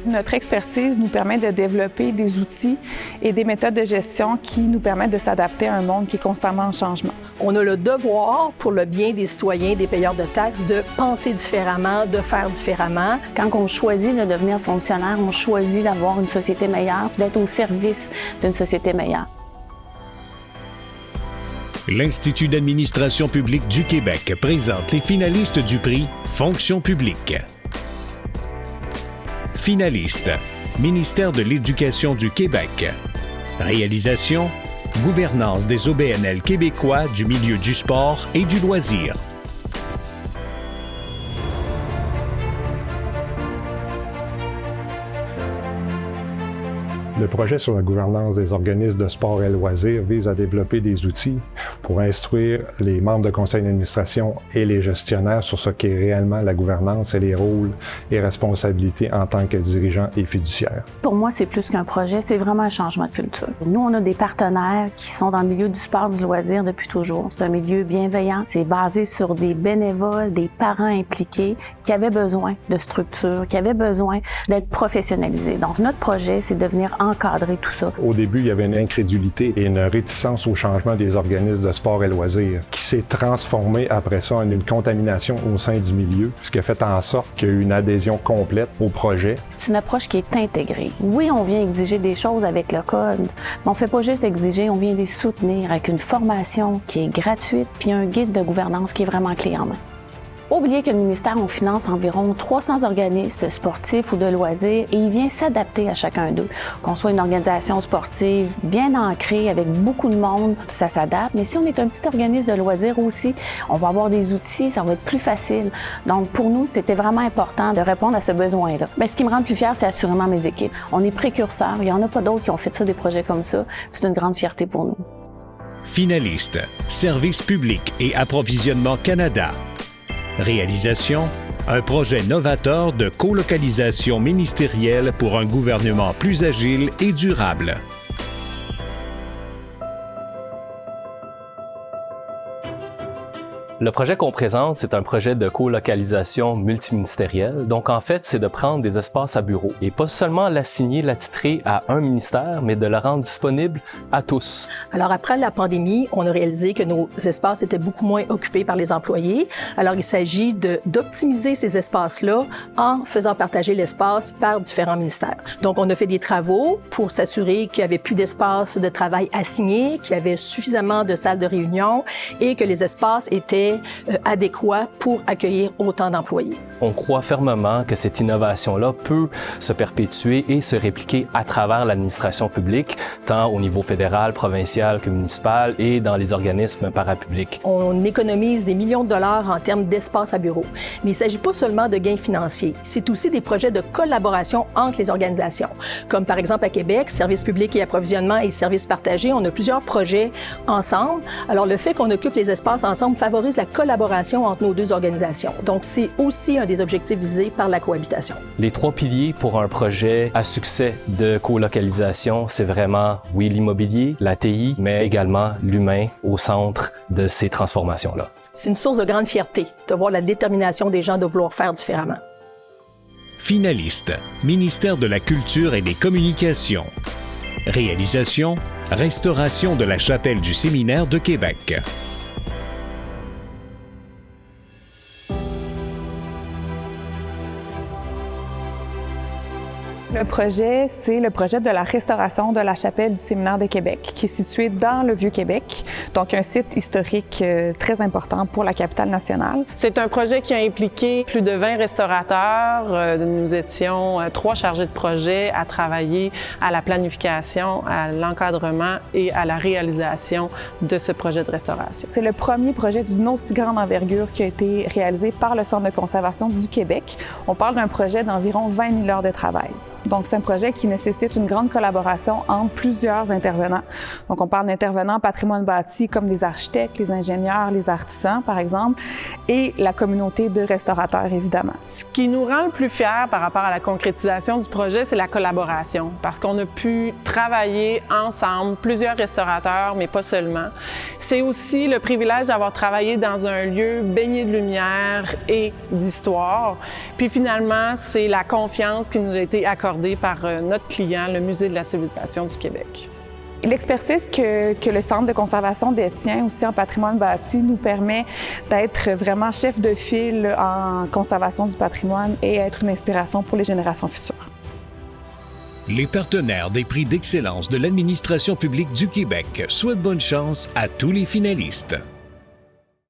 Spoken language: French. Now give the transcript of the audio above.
Notre expertise nous permet de développer des outils et des méthodes de gestion qui nous permettent de s'adapter à un monde qui est constamment en changement. On a le devoir, pour le bien des citoyens, des payeurs de taxes, de penser différemment, de faire différemment. Quand on choisit de devenir fonctionnaire, on choisit d'avoir une société meilleure, d'être au service d'une société meilleure. L'Institut d'administration publique du Québec présente les finalistes du prix Fonction publique. Finaliste, Ministère de l'Éducation du Québec. Réalisation, gouvernance des OBNL québécois du milieu du sport et du loisir. Le projet sur la gouvernance des organismes de sport et loisirs vise à développer des outils pour instruire les membres de conseil d'administration et les gestionnaires sur ce qu'est réellement la gouvernance et les rôles et responsabilités en tant que dirigeants et fiduciaires. Pour moi, c'est plus qu'un projet, c'est vraiment un changement de culture. Nous, on a des partenaires qui sont dans le milieu du sport, du loisir depuis toujours. C'est un milieu bienveillant, c'est basé sur des bénévoles, des parents impliqués qui avaient besoin de structure, qui avaient besoin d'être professionnalisés. Donc, notre projet, c'est de venir encadrer tout ça. Au début, il y avait une incrédulité et une réticence au changement des organismes de sport et loisirs qui s'est transformée après ça en une contamination au sein du milieu, ce qui a fait en sorte qu'il y a eu une adhésion complète au projet. C'est une approche qui est intégrée. Oui, on vient exiger des choses avec le code, mais on ne fait pas juste exiger, on vient les soutenir avec une formation qui est gratuite puis un guide de gouvernance qui est vraiment clé en main. Faut pas oublier que le ministère, on finance environ 300 organismes sportifs ou de loisirs et il vient s'adapter à chacun d'eux. Qu'on soit une organisation sportive bien ancrée avec beaucoup de monde, ça s'adapte. Mais si on est un petit organisme de loisirs aussi, on va avoir des outils, ça va être plus facile. Donc pour nous, c'était vraiment important de répondre à ce besoin-là. Mais ce qui me rend le plus fière, c'est assurément mes équipes. On est précurseurs, il n'y en a pas d'autres qui ont fait ça, des projets comme ça. C'est une grande fierté pour nous. Finaliste, Service public et approvisionnement Canada. Réalisation, un projet novateur de colocalisation ministérielle pour un gouvernement plus agile et durable. Le projet qu'on présente, c'est un projet de colocalisation multiministérielle. Donc, en fait, c'est de prendre des espaces à bureaux et pas seulement l'assigner, l'attitrer à un ministère, mais de le rendre disponible à tous. Alors, après la pandémie, on a réalisé que nos espaces étaient beaucoup moins occupés par les employés. Alors, il s'agit d'optimiser ces espaces-là en faisant partager l'espace par différents ministères. Donc, on a fait des travaux pour s'assurer qu'il n'y avait plus d'espace de travail assigné, qu'il y avait suffisamment de salles de réunion et que les espaces étaient adéquat pour accueillir autant d'employés. On croit fermement que cette innovation-là peut se perpétuer et se répliquer à travers l'administration publique, tant au niveau fédéral, provincial que municipal et dans les organismes parapublics. On économise des millions de dollars en termes d'espace à bureau. Mais il ne s'agit pas seulement de gains financiers, c'est aussi des projets de collaboration entre les organisations. Comme par exemple à Québec, Service public et approvisionnement et Services partagés, on a plusieurs projets ensemble. Alors le fait qu'on occupe les espaces ensemble favorise la collaboration entre nos deux organisations. Donc, c'est aussi un des objectifs visés par la cohabitation. Les 3 piliers pour un projet à succès de colocalisation, c'est vraiment, oui, l'immobilier, la TI, mais également l'humain au centre de ces transformations-là. C'est une source de grande fierté de voir la détermination des gens de vouloir faire différemment. Finaliste, Ministère de la Culture et des Communications. Réalisation, restauration de la chapelle du Séminaire de Québec. Le projet, c'est le projet de la restauration de la chapelle du Séminaire de Québec, qui est située dans le Vieux-Québec, donc un site historique très important pour la capitale nationale. C'est un projet qui a impliqué plus de 20 restaurateurs. Nous étions 3 chargés de projet à travailler à la planification, à l'encadrement et à la réalisation de ce projet de restauration. C'est le premier projet d'une aussi grande envergure qui a été réalisé par le Centre de conservation du Québec. On parle d'un projet d'environ 20 000 heures de travail. Donc, c'est un projet qui nécessite une grande collaboration entre plusieurs intervenants. Donc, on parle d'intervenants patrimoine bâti comme les architectes, les ingénieurs, les artisans, par exemple, et la communauté de restaurateurs, évidemment. Ce qui nous rend le plus fiers par rapport à la concrétisation du projet, c'est la collaboration, parce qu'on a pu travailler ensemble, plusieurs restaurateurs, mais pas seulement. C'est aussi le privilège d'avoir travaillé dans un lieu baigné de lumière et d'histoire. Puis finalement, c'est la confiance qui nous a été accordée accordée par notre client, le Musée de la civilisation du Québec. L'expertise que le Centre de conservation détient aussi en patrimoine bâti nous permet d'être vraiment chef de file en conservation du patrimoine et être une inspiration pour les générations futures. Les partenaires des prix d'excellence de l'administration publique du Québec souhaitent bonne chance à tous les finalistes.